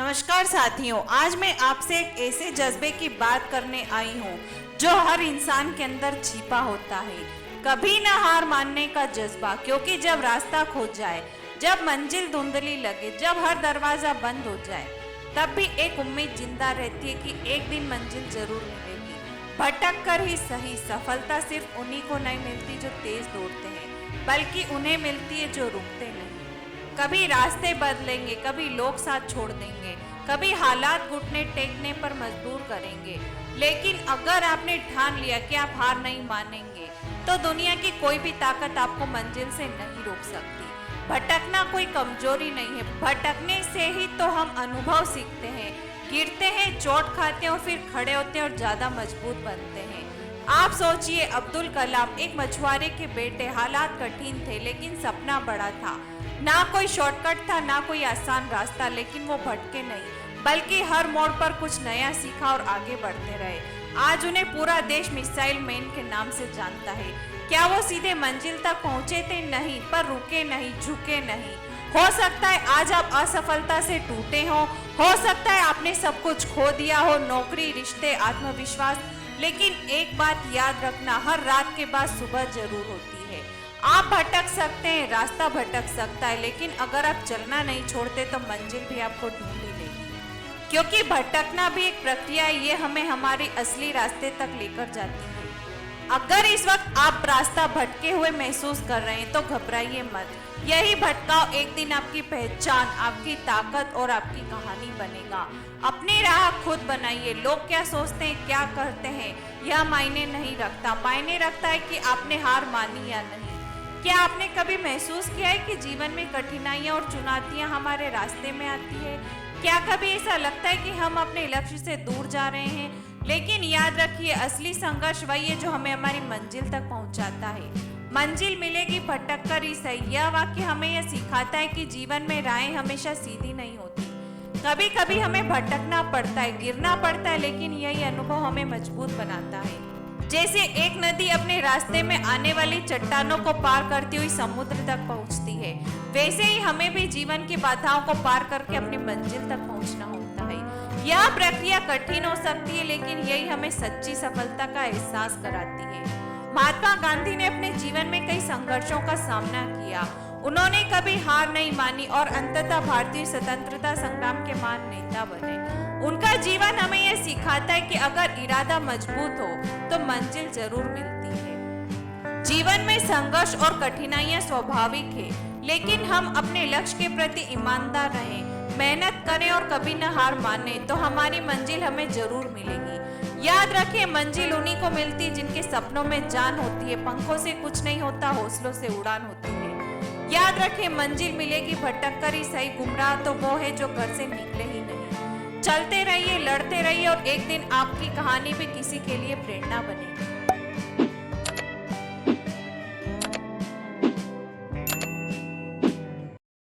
नमस्कार साथियों, आज मैं आपसे एक ऐसे जज्बे की बात करने आई हूँ जो हर इंसान के अंदर छिपा होता है। कभी ना हार मानने का जज्बा, क्योंकि जब रास्ता खो जाए, जब मंजिल धुंधली लगे, जब हर दरवाजा बंद हो जाए, तब भी एक उम्मीद जिंदा रहती है कि एक दिन मंजिल जरूर मिलेगी। भटक कर ही सही, सफलता सिर्फ उन्हीं को नहीं मिलती जो तेज दौड़ते हैं, बल्कि उन्हें मिलती है जो रुकते नहीं। कभी रास्ते बदलेंगे, कभी लोग साथ छोड़ देंगे, कभी हालात घुटने टेकने पर मजबूर करेंगे, लेकिन अगर आपने ठान लिया कि आप हार नहीं मानेंगे, तो दुनिया की कोई भी ताकत आपको मंजिल से नहीं रोक सकती। भटकना कोई कमजोरी नहीं है, भटकने से ही तो हम अनुभव सीखते हैं, गिरते हैं, चोट खाते हैं और फिर खड़े होते हैं और ज्यादा मजबूत बनते हैं। आप सोचिए, अब्दुल कलाम एक मछुआरे के बेटे, हालात कठिन थे लेकिन सपना बड़ा था। ना कोई शॉर्टकट था, ना कोई आसान रास्ता, लेकिन वो भटके नहीं, बल्कि हर मोड़ पर कुछ नया सीखा और आगे बढ़ते रहे। आज उन्हें पूरा देश मिसाइल मैन के नाम से जानता है। क्या वो सीधे मंजिल तक पहुंचे थे? नहीं, पर रुके नहीं, झुके नहीं। हो सकता है आज आप असफलता से टूटे हो सकता है आपने सब कुछ खो दिया हो, नौकरी, रिश्ते, आत्मविश्वास, लेकिन एक बात याद रखना, हर रात के बाद सुबह जरूर होती है। आप भटक सकते हैं, रास्ता भटक सकता है, लेकिन अगर आप चलना नहीं छोड़ते तो मंजिल भी आपको ढूंढ ही लेगी। क्योंकि भटकना भी एक प्रक्रिया है, ये हमें हमारे असली रास्ते तक लेकर जाती है। अगर इस वक्त आप रास्ता भटके हुए महसूस कर रहे हैं तो घबराइए मत। यही भटकाव एक दिन आपकी पहचान, आपकी ताकत और आपकी कहानी बनेगा। अपनी राह खुद बनाइए। लोग क्या सोचते हैं, क्या करते हैं, यह मायने नहीं रखता। मायने रखता है कि आपने हार मानी या नहीं। क्या आपने कभी महसूस किया है कि जीवन में कठिनाइयां और चुनौतियां हमारे रास्ते में आती है? क्या कभी ऐसा लगता है कि हम अपने लक्ष्य से दूर जा रहे हैं? लेकिन याद रखिए, असली संघर्ष वही है जो हमें हमारी मंजिल तक पहुंचाता है। मंजिल मिलेगी भटक कर ही सही। यह वाक्य हमें यह सिखाता है कि जीवन में राहें हमेशा सीधी नहीं होती। कभी कभी हमें भटकना पड़ता है, गिरना पड़ता है, लेकिन यही अनुभव हमें मजबूत बनाता है। जैसे एक नदी अपने रास्ते में आने वाली चट्टानों को पार करती हुई समुद्र तक पहुंचती है, वैसे ही हमें भी जीवन की बाधाओं को पार करके अपनी मंजिल तक पहुंचना होता है। यह प्रक्रिया कठिन हो सकती है, लेकिन यही हमें सच्ची सफलता का एहसास कराती है। महात्मा गांधी ने अपने जीवन में कई संघर्षों का सामना किया। उन्होंने कभी हार नहीं मानी और अंततः भारतीय स्वतंत्रता संग्राम के महान नेता बने। उनका जीवन हमें यह सिखाता है कि अगर इरादा मजबूत हो तो मंजिल जरूर मिलती है। जीवन में संघर्ष और कठिनाइयां स्वाभाविक है, लेकिन हम अपने लक्ष्य के प्रति ईमानदार रहें, मेहनत करें और कभी न हार माने, तो हमारी मंजिल हमें जरूर मिलेगी। याद रखें, मंजिल उन्हीं को मिलती है जिनके सपनों में जान होती है। पंखों से कुछ नहीं होता, हौसलों से उड़ान होती है। याद रखें, मंजिल मिलेगी भटक कर ही सही। गुमराह तो वो है जो घर से निकले ही नहीं। चलते रहिए, लड़ते रहिए और एक दिन आपकी कहानी भी किसी के लिए प्रेरणा बनेगी।